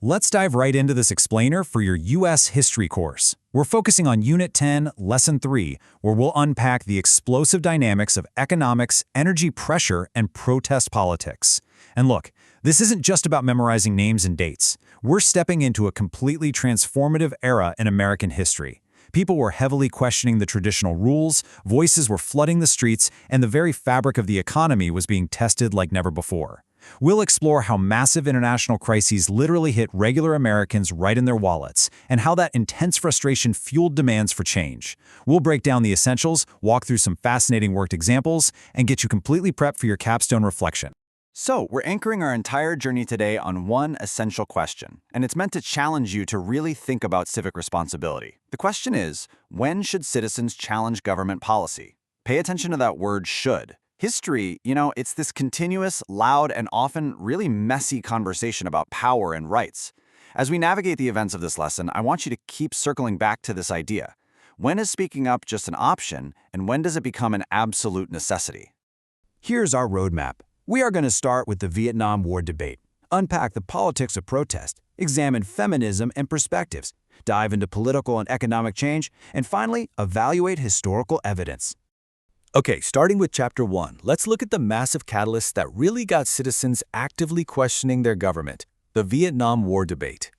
Let's dive right into this explainer for your U.S. history course. We're focusing on Unit 10, Lesson 3, where we'll unpack the explosive dynamics of economics, energy pressure, and protest politics. And look, this isn't just about memorizing names and dates. We're stepping into a completely transformative era in American history. People were heavily questioning the traditional rules, voices were flooding the streets, and the very fabric of the economy was being tested like never before. We'll explore how massive international crises literally hit regular Americans right in their wallets, and how that intense frustration fueled demands for change. We'll break down the essentials, walk through some fascinating worked examples, and get you completely prepped for your capstone reflection. So, we're anchoring our entire journey today on one essential question, and it's meant to challenge you to really think about civic responsibility. The question is, when should citizens challenge government policy? Pay attention to that word should. History, it's this continuous, loud, and often really messy conversation about power and rights. As we navigate the events of this lesson, I want you to keep circling back to this idea. When is speaking up just an option, and when does it become an absolute necessity? Here's our roadmap. We are going to start with the Vietnam War debate, unpack the politics of protest, examine feminism and perspectives, dive into political and economic change, and finally, evaluate historical evidence. Okay, starting with Chapter 1, let's look at the massive catalysts that really got citizens actively questioning their government, the Vietnam War debate.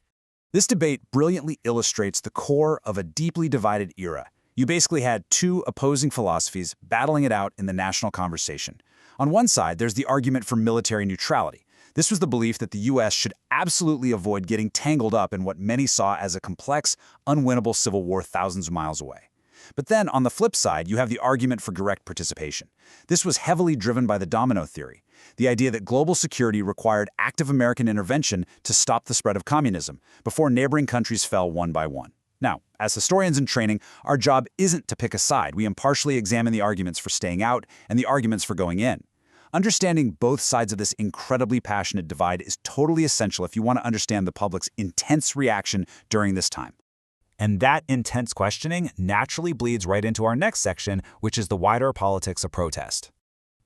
This debate brilliantly illustrates the core of a deeply divided era. You basically had two opposing philosophies battling it out in the national conversation. On one side, there's the argument for military neutrality. This was the belief that the U.S. should absolutely avoid getting tangled up in what many saw as a complex, unwinnable civil war thousands of miles away. But then, on the flip side, you have the argument for direct participation. This was heavily driven by the domino theory, the idea that global security required active American intervention to stop the spread of communism before neighboring countries fell one by one. Now, as historians in training, our job isn't to pick a side. We impartially examine the arguments for staying out and the arguments for going in. Understanding both sides of this incredibly passionate divide is totally essential if you want to understand the public's intense reaction during this time. And that intense questioning naturally bleeds right into our next section, which is the wider politics of protest.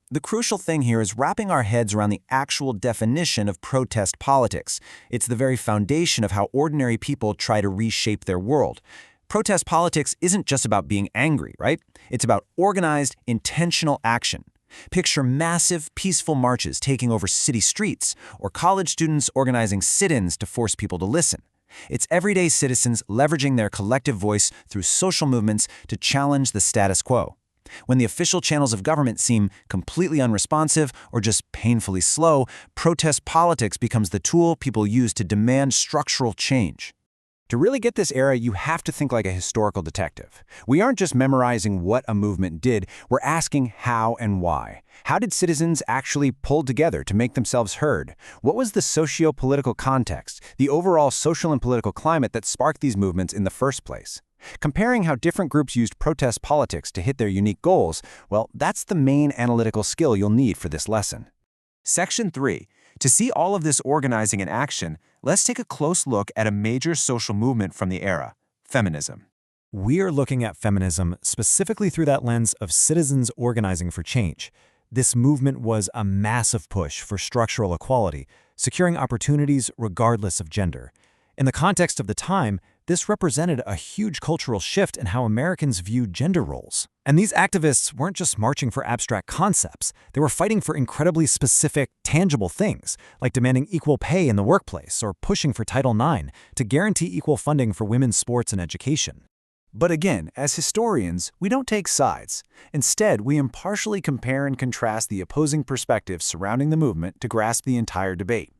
The crucial thing here is wrapping our heads around the actual definition of protest politics. It's the very foundation of how ordinary people try to reshape their world. Protest politics isn't just about being angry, right? It's about organized, intentional action. Picture massive, peaceful marches taking over city streets, or college students organizing sit-ins to force people to listen. It's everyday citizens leveraging their collective voice through social movements to challenge the status quo. When the official channels of government seem completely unresponsive or just painfully slow, protest politics becomes the tool people use to demand structural change. To really get this era, you have to think like a historical detective. We aren't just memorizing what a movement did, we're asking how and why. How did citizens actually pull together to make themselves heard? What was the socio-political context, the overall social and political climate that sparked these movements in the first place? Comparing how different groups used protest politics to hit their unique goals, well, that's the main analytical skill you'll need for this lesson. Section 3. To see all of this organizing in action, let's take a close look at a major social movement from the era, feminism. We're looking at feminism specifically through that lens of citizens organizing for change. This movement was a massive push for structural equality, securing opportunities regardless of gender. In the context of the time, this represented a huge cultural shift in how Americans viewed gender roles. And these activists weren't just marching for abstract concepts. They were fighting for incredibly specific, tangible things, like demanding equal pay in the workplace or pushing for Title IX to guarantee equal funding for women's sports and education. But again, as historians, we don't take sides. Instead, we impartially compare and contrast the opposing perspectives surrounding the movement to grasp the entire debate.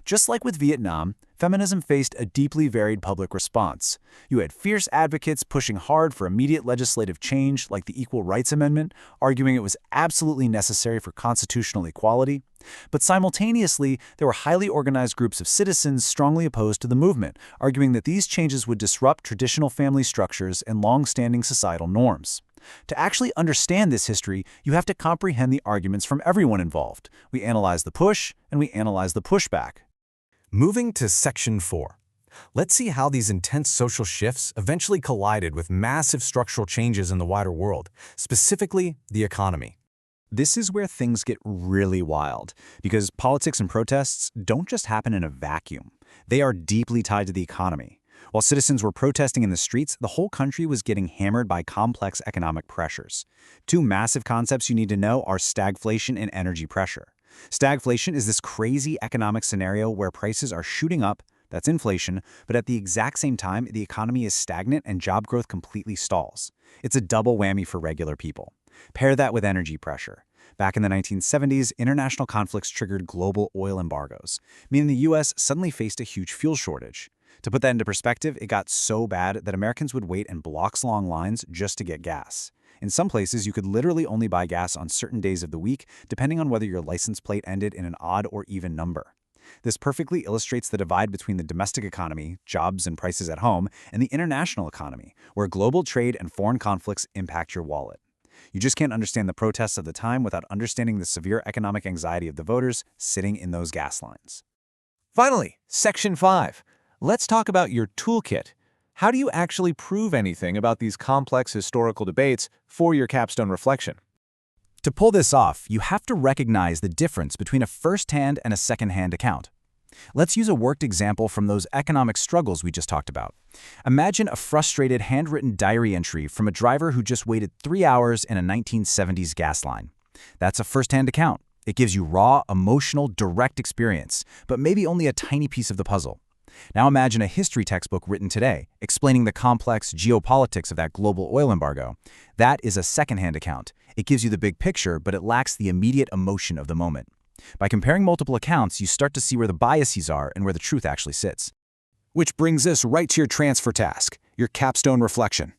Just like with Vietnam, feminism faced a deeply varied public response. You had fierce advocates pushing hard for immediate legislative change, like the Equal Rights Amendment, arguing it was absolutely necessary for constitutional equality. But simultaneously, there were highly organized groups of citizens strongly opposed to the movement, arguing that these changes would disrupt traditional family structures and long-standing societal norms. To actually understand this history, you have to comprehend the arguments from everyone involved. We analyze the push, and we analyze the pushback. Moving to Section 4. Let's see how these intense social shifts eventually collided with massive structural changes in the wider world, specifically the economy. This is where things get really wild, because politics and protests don't just happen in a vacuum. They are deeply tied to the economy. While citizens were protesting in the streets, the whole country was getting hammered by complex economic pressures. Two massive concepts you need to know are stagflation and energy pressure. Stagflation is this crazy economic scenario where prices are shooting up, that's inflation, but at the exact same time, the economy is stagnant and job growth completely stalls. It's a double whammy for regular people. Pair that with energy pressure. Back in the 1970s, international conflicts triggered global oil embargoes, meaning the U.S. suddenly faced a huge fuel shortage. To put that into perspective, it got so bad that Americans would wait in blocks-long lines just to get gas. In some places, you could literally only buy gas on certain days of the week, depending on whether your license plate ended in an odd or even number. This perfectly illustrates the divide between the domestic economy, jobs and prices at home, and the international economy, where global trade and foreign conflicts impact your wallet. You just can't understand the protests of the time without understanding the severe economic anxiety of the voters sitting in those gas lines. Finally, Section 5. Let's talk about your toolkit. How do you actually prove anything about these complex historical debates for your capstone reflection? To pull this off, you have to recognize the difference between a first-hand and a second-hand account. Let's use a worked example from those economic struggles we just talked about. Imagine a frustrated handwritten diary entry from a driver who just waited 3 hours in a 1970s gas line. That's a first-hand account. It gives you raw, emotional, direct experience, but maybe only a tiny piece of the puzzle. Now imagine a history textbook written today, explaining the complex geopolitics of that global oil embargo. That is a second-hand account. It gives you the big picture, but it lacks the immediate emotion of the moment. By comparing multiple accounts, you start to see where the biases are and where the truth actually sits. Which brings us right to your transfer task, your capstone reflection.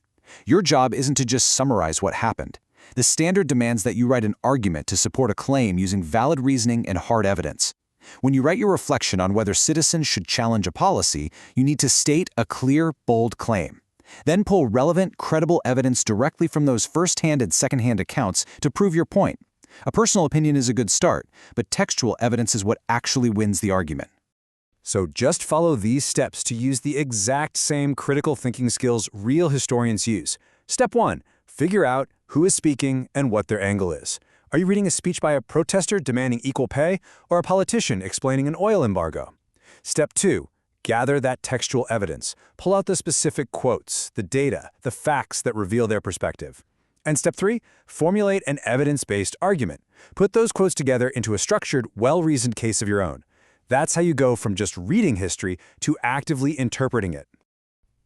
Your job isn't to just summarize what happened. The standard demands that you write an argument to support a claim using valid reasoning and hard evidence. When you write your reflection on whether citizens should challenge a policy, you need to state a clear, bold claim. Then pull relevant, credible evidence directly from those first-hand and second-hand accounts to prove your point. A personal opinion is a good start, but textual evidence is what actually wins the argument. So just follow these steps to use the exact same critical thinking skills real historians use. Step 1. Figure out who is speaking and what their angle is. Are you reading a speech by a protester demanding equal pay or a politician explaining an oil embargo? Step 2. Gather that textual evidence. Pull out the specific quotes, the data, the facts that reveal their perspective. And Step 3. Formulate an evidence-based argument. Put those quotes together into a structured, well-reasoned case of your own. That's how you go from just reading history to actively interpreting it.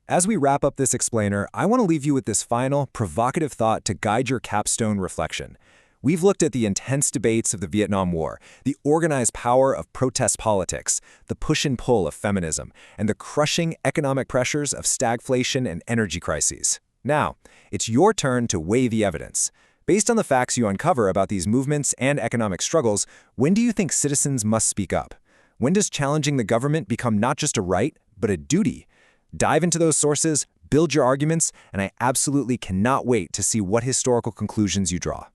As we wrap up this explainer, I want to leave you with this final, provocative thought to guide your capstone reflection. We've looked at the intense debates of the Vietnam War, the organized power of protest politics, the push and pull of feminism, and the crushing economic pressures of stagflation and energy crises. Now, it's your turn to weigh the evidence. Based on the facts you uncover about these movements and economic struggles, when do you think citizens must speak up? When does challenging the government become not just a right, but a duty? Dive into those sources, build your arguments, and I absolutely cannot wait to see what historical conclusions you draw.